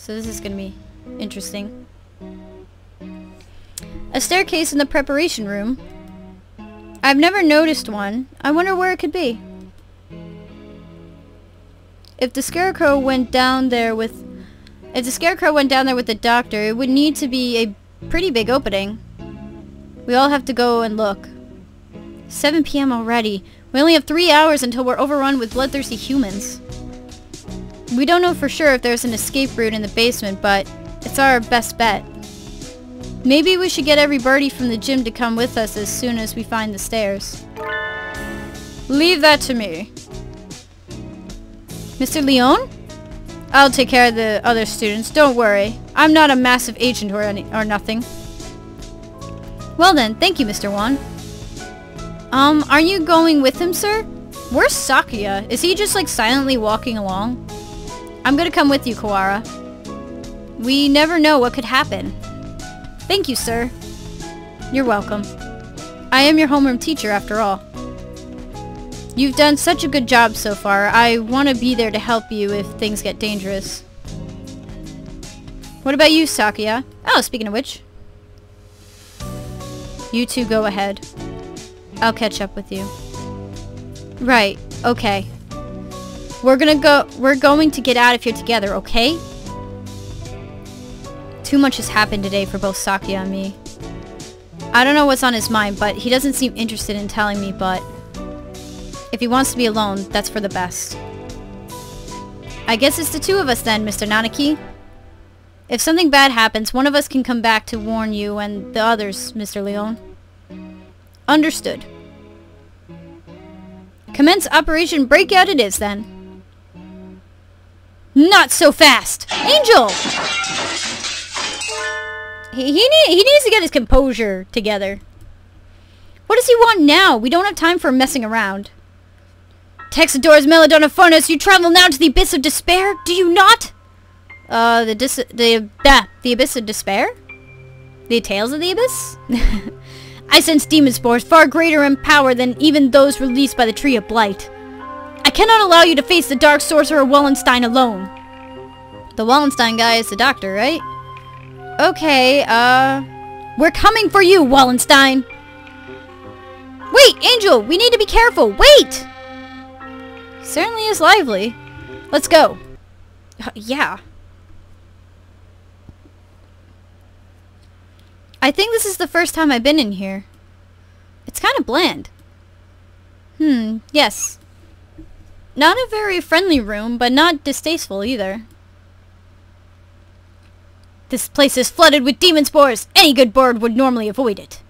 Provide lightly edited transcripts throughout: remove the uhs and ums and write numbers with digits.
So this is gonna be interesting. A staircase in the preparation room. I've never noticed one. I wonder where it could be. If the scarecrow went down there with the doctor, it would need to be a pretty big opening. We all have to go and look. 7 p.m. already. We only have 3 hours until we're overrun with bloodthirsty humans. We don't know for sure if there's an escape route in the basement, but it's our best bet. Maybe we should get every birdie from the gym to come with us as soon as we find the stairs. Leave that to me. Mr. Leon? I'll take care of the other students, don't worry. I'm not a massive agent or nothing. Well then, thank you, Mr. Wan. Are you going with him, sir? Where's Sakuya? Is he just like silently walking along? I'm gonna come with you, Kawara. We never know what could happen. Thank you, sir. You're welcome. I am your homeroom teacher, after all. You've done such a good job so far. I want to be there to help you if things get dangerous. What about you, Sakuya? Oh, speaking of which. You two go ahead. I'll catch up with you. Right, okay. We're going to get out of here together, okay? Too much has happened today for both Sakuya and me. I don't know what's on his mind, but he doesn't seem interested in telling me, but if he wants to be alone, that's for the best. I guess it's the two of us then, Mr. Nanaki. If something bad happens, one of us can come back to warn you and the others, Mr. Leon. Understood. Commence Operation Breakout it is, then. Not so fast! Angel! He needs to get his composure together. What does he want now? We don't have time for messing around. Texador's Melodona Furnace, you travel now to the Abyss of Despair? Do you not? The Abyss of Despair? The Tales of the Abyss? I sense demon spores far greater in power than even those released by the Tree of Blight. I cannot allow you to face the Dark Sorcerer Wallenstein alone. The Wallenstein guy is the doctor, right? Okay, we're coming for you, Wallenstein! Wait, Angel! We need to be careful! Wait! Certainly is lively. Let's go. Yeah. I think this is the first time I've been in here. It's kind of bland. Yes. Not a very friendly room, but not distasteful either. This place is flooded with demon spores. Any good bird would normally avoid it.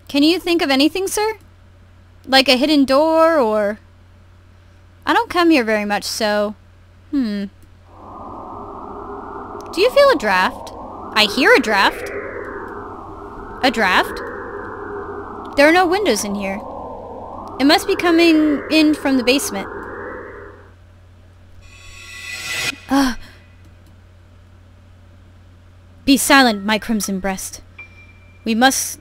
Can you think of anything, sir? Like a hidden door, or... I don't come here very much, so... Do you feel a draft? I hear a draft. A draft? There are no windows in here. It must be coming in from the basement. Be silent, my crimson breast. We must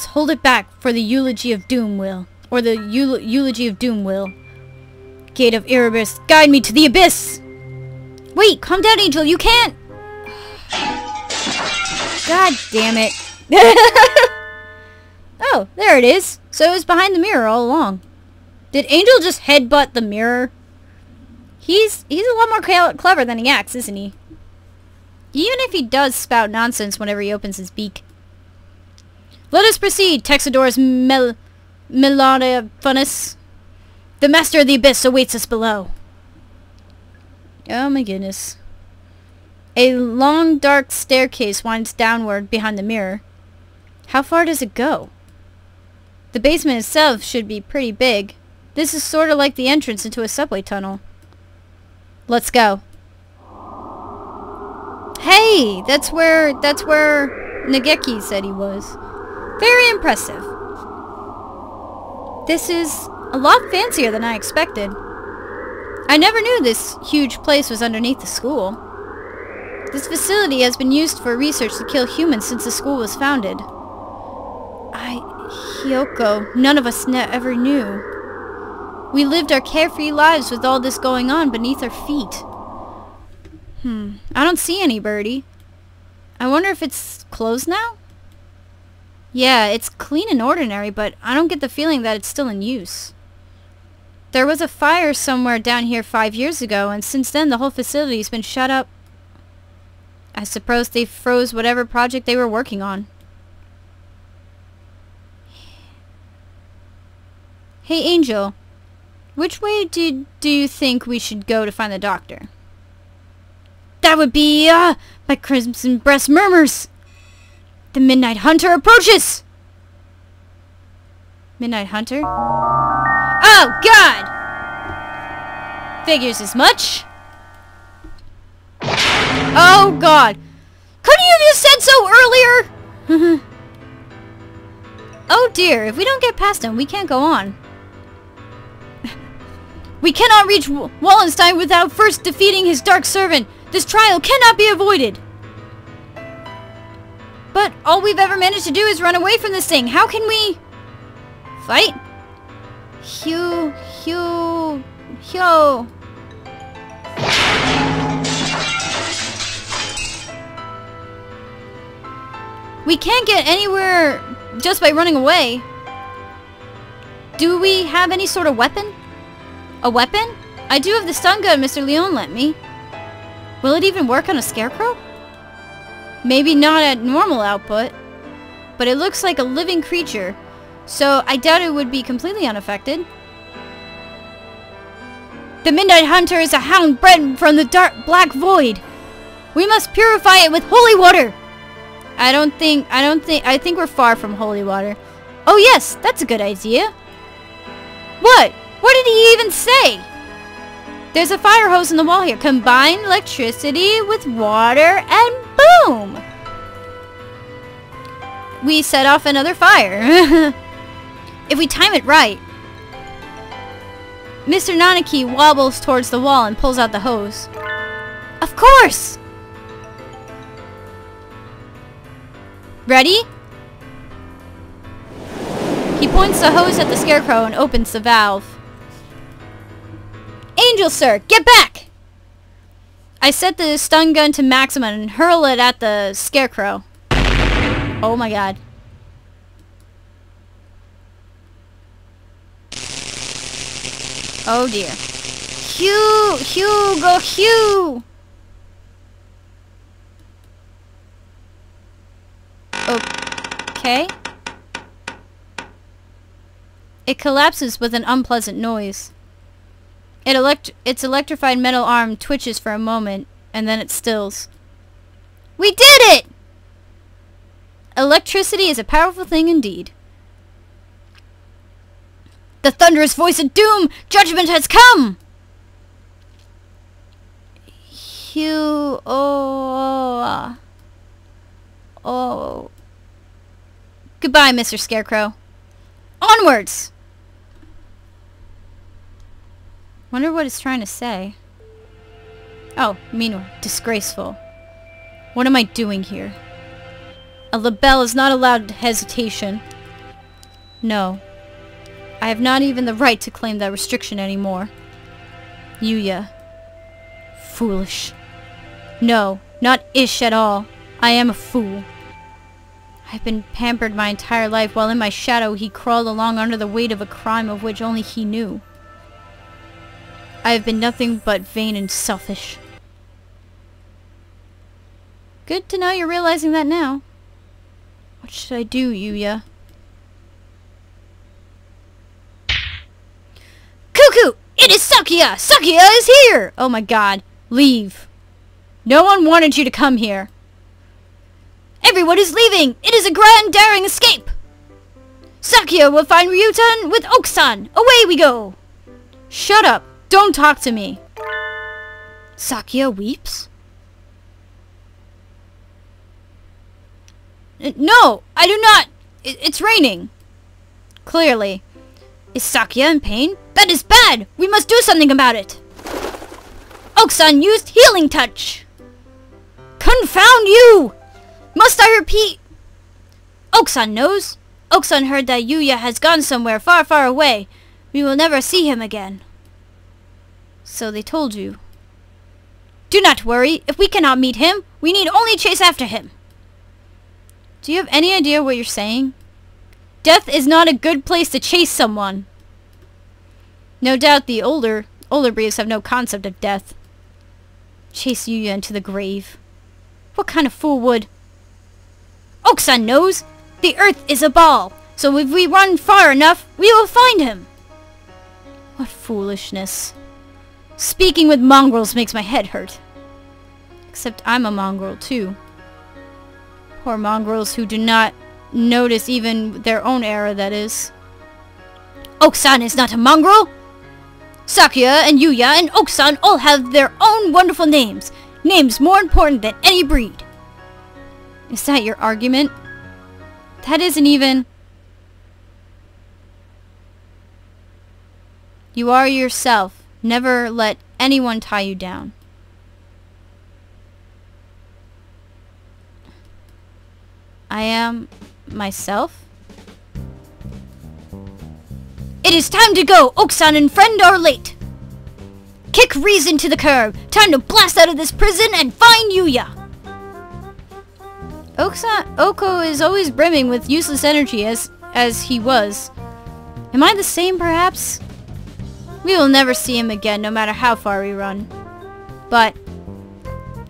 hold it back for the eulogy of doom will. Or the eulogy of doom will. Gate of Erebus, guide me to the abyss! Wait, calm down, Angel, you can't! God damn it. Oh, there it is. So it was behind the mirror all along. Did Angel just headbutt the mirror? He's a lot more clever than he acts, isn't he? Even if he does spout nonsense whenever he opens his beak. Let us proceed, Texador's Melania Funnus. The Master of the Abyss awaits us below. Oh my goodness. A long, dark staircase winds downward behind the mirror. How far does it go? The basement itself should be pretty big. This is sort of like the entrance into a subway tunnel. Let's go. Hey! That's where Nageki said he was. Very impressive. This is a lot fancier than I expected. I never knew this huge place was underneath the school. This facility has been used for research to kill humans since the school was founded. Hyoko, none of us ever knew. We lived our carefree lives with all this going on beneath our feet. I don't see any birdie. I wonder if it's closed now? Yeah, it's clean and ordinary, but I don't get the feeling that it's still in use. There was a fire somewhere down here 5 years ago, and since then the whole facility's been shut up. I suppose they froze whatever project they were working on. Hey, Angel. Which way do you think we should go to find the doctor? That would be, my crimson breast murmurs. The Midnight Hunter approaches! Midnight Hunter? Oh, God! Figures as much. Oh, God. Couldn't you have just said so earlier? Oh, dear. If we don't get past him, we can't go on. We cannot reach Wallenstein without first defeating his dark servant. This trial cannot be avoided. But all we've ever managed to do is run away from this thing. How can we... fight? Hugh... We can't get anywhere just by running away. Do we have any sort of weapon? A weapon? I do have the stun gun Mr. Leon lent me. Will it even work on a scarecrow? Maybe not at normal output, but it looks like a living creature, so I doubt it would be completely unaffected. The Midnight Hunter is a hound bred from the dark black void. We must purify it with holy water. I think we're far from holy water. Oh yes, that's a good idea. What? What did he even say? There's a fire hose in the wall here. Combine electricity with water and boom! We set off another fire. If we time it right. Mr. Nanaki wobbles towards the wall and pulls out the hose. Of course! Ready? He points the hose at the scarecrow and opens the valve. Angel, sir, get back! I set the stun gun to maximum and hurl it at the scarecrow. Oh my god. Oh dear. Hugo, Hugh! Okay. It collapses with an unpleasant noise. Its electrified metal arm twitches for a moment, and then it stills. We did it! Electricity is a powerful thing indeed. The thunderous voice of doom! Judgment has come! Hugh... Oh... Goodbye, Mr. Scarecrow. Onwards! Wonder what it's trying to say. Oh, meanwhile, disgraceful. What am I doing here? A label is not allowed hesitation. No. I have not even the right to claim that restriction anymore. Yuya. Foolish. No, not ish at all. I am a fool. I've been pampered my entire life while in my shadow he crawled along under the weight of a crime of which only he knew. I have been nothing but vain and selfish. Good to know you're realizing that now. What should I do, Yuya? Cuckoo! It is Sakuya! Sakuya is here! Oh my god. Leave. No one wanted you to come here. Everyone is leaving! It is a grand daring escape! Sakuya will find Ryutan with Okusan! Away we go! Shut up! Don't talk to me! Sakuya weeps? No! I do not! It's raining! Clearly. Is Sakuya in pain? That is bad! We must do something about it! Okusan used healing touch! Confound you! Must I repeat? Okusan knows. Okusan heard that Yuya has gone somewhere far, far away. We will never see him again. So they told you. Do not worry. If we cannot meet him, we need only chase after him. Do you have any idea what you're saying? Death is not a good place to chase someone. No doubt the older breeds have no concept of death. Chase Yuya into the grave. What kind of fool would? Oak-san knows. The earth is a ball, so if we run far enough, we will find him. What foolishness. Speaking with mongrels makes my head hurt. Except I'm a mongrel too. Poor mongrels who do not notice even their own error, that is. Oak-san is not a mongrel. Sakuya and Yuya and Oak-san all have their own wonderful names. Names more important than any breed. Is that your argument? That isn't even... You are yourself. Never let anyone tie you down. I am myself? It is time to go! Oak-san and friend are late! Kick reason to the curb! Time to blast out of this prison and find Yuya! Oko is always brimming with useless energy as he was. Am I the same, perhaps? We will never see him again, no matter how far we run. But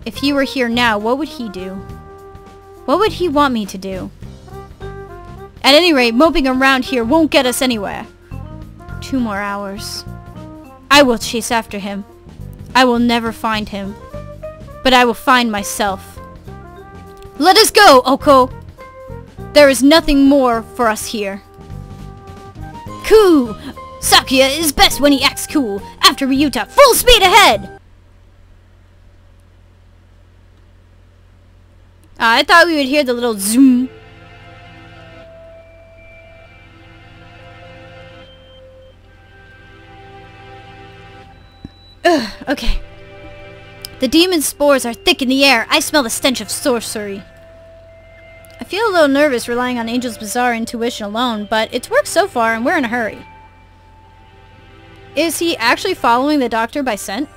if he were here now, what would he do? What would he want me to do? At any rate, moping around here won't get us anywhere. 2 more hours. I will chase after him. I will never find him. But I will find myself. Let us go, Oko! There is nothing more for us here. Cool! Sakuya is best when he acts cool. After Ryuta, full speed ahead! I thought we would hear the little zoom. Ugh, okay. The demon spores are thick in the air. I smell the stench of sorcery. I feel a little nervous relying on Angel's bizarre intuition alone, but it's worked so far and we're in a hurry. Is he actually following the doctor by scent?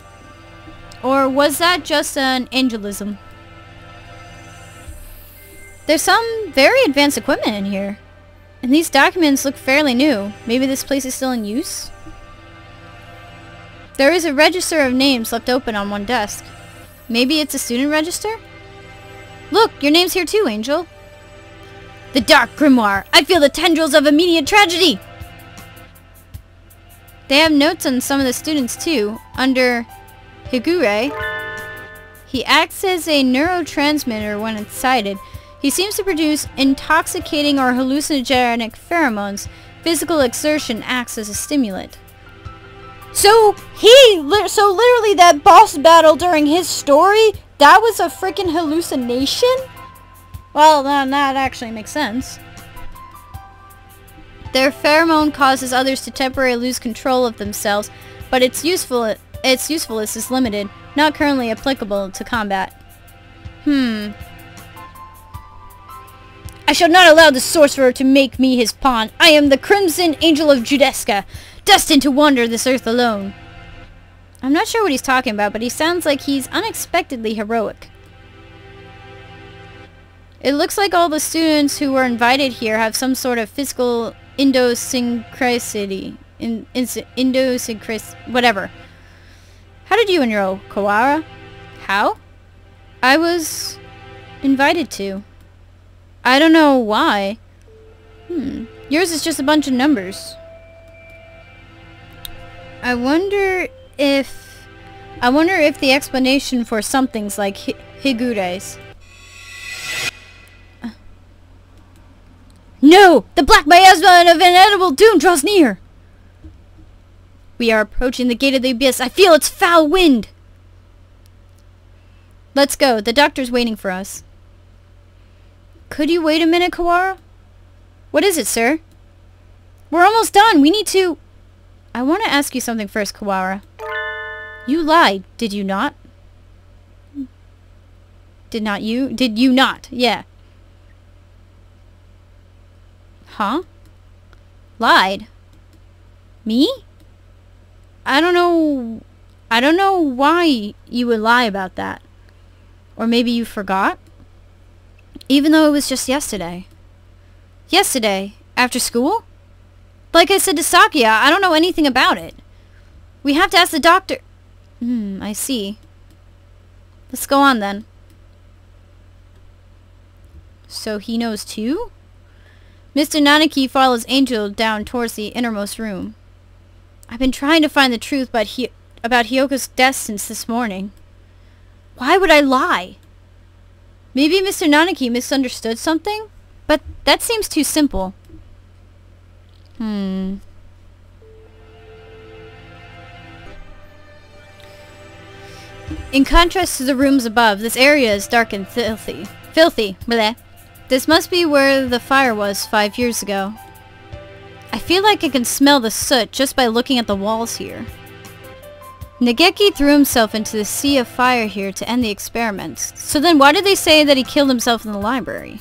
Or was that just an angelism? There's some very advanced equipment in here. And these documents look fairly new. Maybe this place is still in use? There is a register of names left open on one desk. Maybe it's a student register? Look, your name's here too, Angel. The Dark Grimoire. I feel the tendrils of immediate tragedy. They have notes on some of the students too. Under Higure, he acts as a neurotransmitter when excited. He seems to produce intoxicating or hallucinogenic pheromones. Physical exertion acts as a stimulant. So literally that boss battle during his story, that was a freaking hallucination? Well, that actually makes sense. Their pheromone causes others to temporarily lose control of themselves, but its usefulness is limited, not currently applicable to combat. I shall not allow the sorcerer to make me his pawn. I am the Crimson Angel of Judeska, destined to wander this earth alone. I'm not sure what he's talking about, but he sounds like he's unexpectedly heroic. It looks like all the students who were invited here have some sort of physical idiosyncrasy. Whatever. How did you enroll, Kawara? How? I was invited to. I don't know why. Yours is just a bunch of numbers. I wonder if the explanation for something's like Higure's. No! The black miasma of inedible doom draws near! We are approaching the gate of the abyss. I feel its foul wind! Let's go. The doctor's waiting for us. Could you wait a minute, Kawara? What is it, sir? We're almost done. We need to... I want to ask you something first, Kawara. You lied, did you not? Did not you? Did you not? Yeah. Huh? Lied? Me? I don't know I don't know why you would lie about that. Or maybe you forgot? Even though it was just yesterday. Yesterday? After school? Like I said to Sakia, I don't know anything about it. We have to ask the doctor. I see. Let's go on then. So he knows too? Mr. Nanaki follows Angel down towards the innermost room. I've been trying to find the truth about Hyoko's death since this morning. Why would I lie? Maybe Mr. Nanaki misunderstood something? But that seems too simple. In contrast to the rooms above, this area is dark and filthy. Bleh. This must be where the fire was 5 years ago. I feel like I can smell the soot just by looking at the walls here. Nageki threw himself into the sea of fire here to end the experiments. So then why did they say that he killed himself in the library?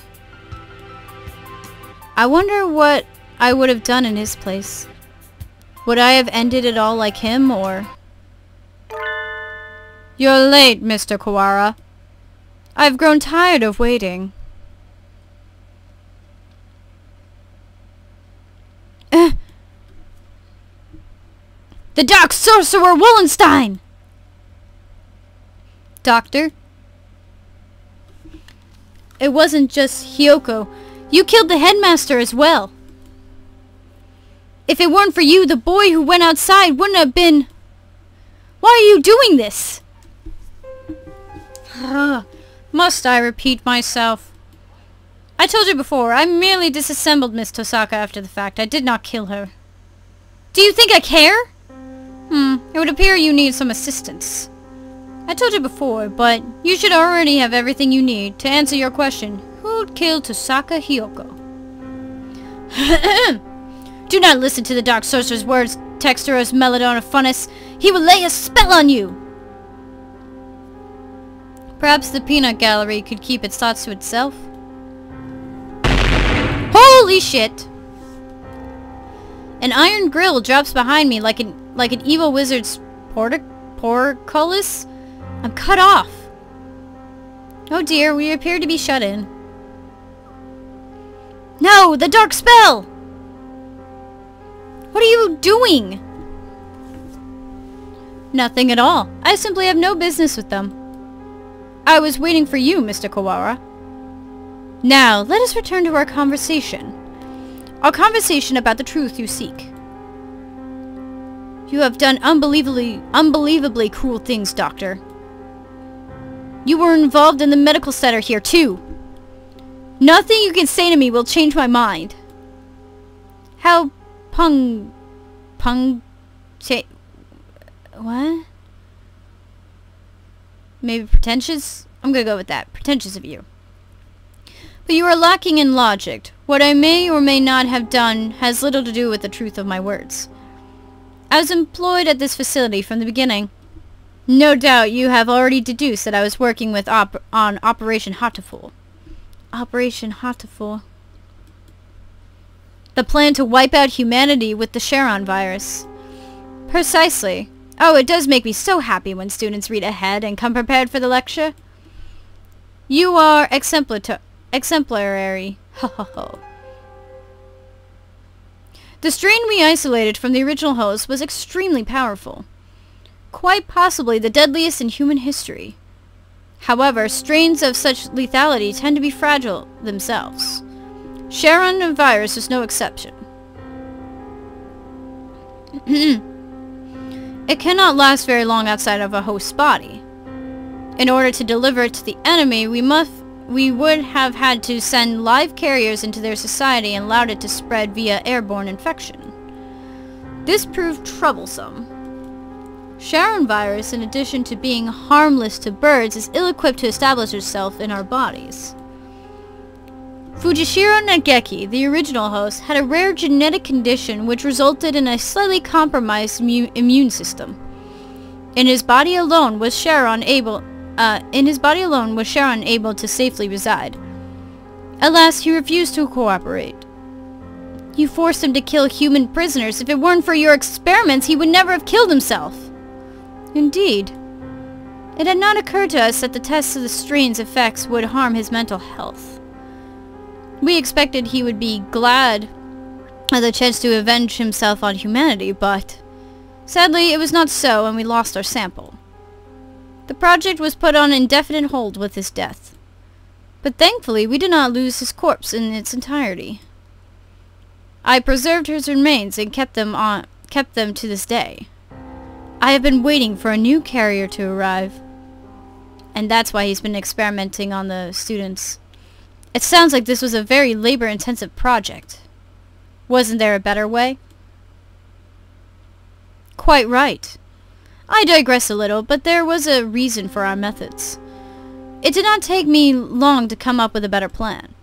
I wonder what I would have done in his place. Would I have ended it all like him, or... You're late, Mr. Kawara. I've grown tired of waiting. The Dark Sorcerer Wallenstein! Doctor? It wasn't just Hyoko. You killed the headmaster as well. If it weren't for you, the boy who went outside wouldn't have been... Why are you doing this? Must I repeat myself? I told you before, I merely disassembled Miss Tosaka after the fact. I did not kill her. Do you think I care? It would appear you need some assistance. I told you before, but you should already have everything you need to answer your question. Who killed Tosaka Hyoko? Do not listen to the Dark Sorcerer's words, Texturos Melodona Funis. He will lay a spell on you! Perhaps the peanut gallery could keep its thoughts to itself? Holy shit! An iron grill drops behind me like an evil wizard's portcullis. I'm cut off. Oh dear, we appear to be shut in. No, the dark spell! What are you doing? Nothing at all. I simply have no business with them. I was waiting for you, Mr. Kawara. Now, let us return to our conversation. Our conversation about the truth you seek. You have done unbelievably cruel things, Doctor. You were involved in the medical center here, too. Nothing you can say to me will change my mind. How what? Maybe pretentious? I'm gonna go with that. Pretentious of you. But you are lacking in logic. What I may or may not have done has little to do with the truth of my words. I was employed at this facility from the beginning. No doubt you have already deduced that I was working with on Operation Hatoful. Operation Hatoful. The plan to wipe out humanity with the Charon virus. Precisely. Oh, it does make me so happy when students read ahead and come prepared for the lecture. You are exemplary. Ho ho ho. The strain we isolated from the original host was extremely powerful. Quite possibly the deadliest in human history. However, strains of such lethality tend to be fragile themselves. Charon virus is no exception. It cannot last very long outside of a host's body. In order to deliver it to the enemy, we would have had to send live carriers into their society and allowed it to spread via airborne infection. This proved troublesome. Charon virus, in addition to being harmless to birds, is ill-equipped to establish itself in our bodies. Fujishiro Nageki, the original host, had a rare genetic condition which resulted in a slightly compromised immune system. In his body alone was Charon able to safely reside. Alas, he refused to cooperate. You forced him to kill human prisoners. If it weren't for your experiments, he would never have killed himself. Indeed. It had not occurred to us that the tests of the strain's effects would harm his mental health. We expected he would be glad of the chance to avenge himself on humanity, but sadly it was not so, and we lost our sample. The project was put on indefinite hold with his death. But thankfully we did not lose his corpse in its entirety. I preserved his remains and kept them to this day. I have been waiting for a new carrier to arrive. And that's why he's been experimenting on the students. It sounds like this was a very labor-intensive project. Wasn't there a better way? Quite right. I digress a little, but there was a reason for our methods. It did not take me long to come up with a better plan.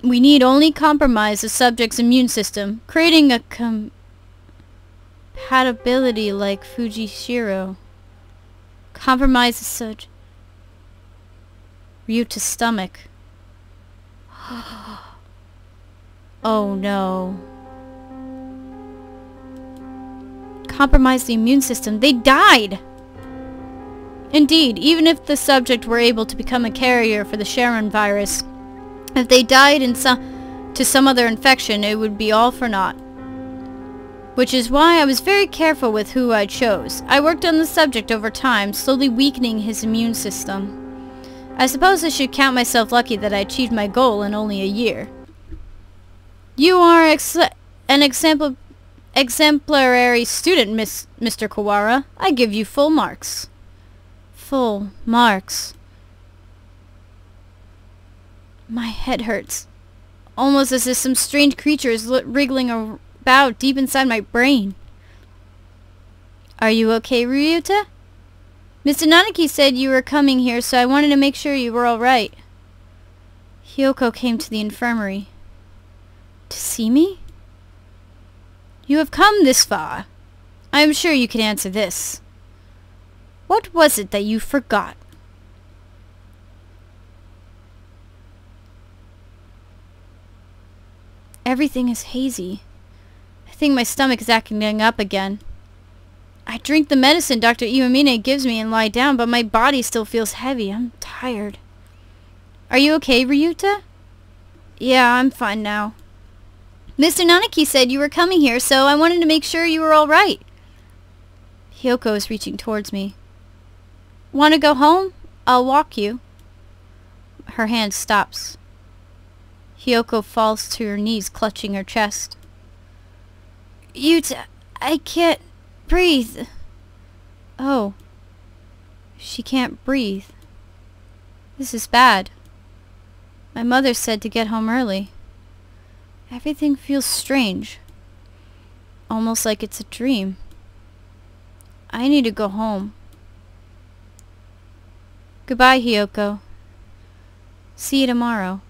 We need only compromise the subject's immune system, creating a compatibility like Fujishiro. Compromise the subject. Ryuta's stomach. Oh no. Compromise the immune system. They died! Indeed, even if the subject were able to become a carrier for the Sharon virus, if they died to some other infection, it would be all for naught. Which is why I was very careful with who I chose. I worked on the subject over time, slowly weakening his immune system. I suppose I should count myself lucky that I achieved my goal in only a year. You are an exemplary student, Mr. Kawara. I give you full marks. Full marks. My head hurts. Almost as if some strange creature is wriggling about deep inside my brain. Are you okay, Ryuta? Mr. Nanaki said you were coming here, so I wanted to make sure you were all right. Hyoko came to the infirmary. To see me? You have come this far. I am sure you can answer this. What was it that you forgot? Everything is hazy. I think my stomach is acting up again. I drink the medicine Dr. Iwamine gives me and lie down, but my body still feels heavy. I'm tired. Are you okay, Ryuta? Yeah, I'm fine now. Mr. Nanaki said you were coming here, so I wanted to make sure you were all right. Hyoko is reaching towards me. Want to go home? I'll walk you. Her hand stops. Hyoko falls to her knees, clutching her chest. Yuta, I can't breathe. Oh. She can't breathe. This is bad. My mother said to get home early. Everything feels strange. Almost like it's a dream. I need to go home. Goodbye, Hyoko. See you tomorrow.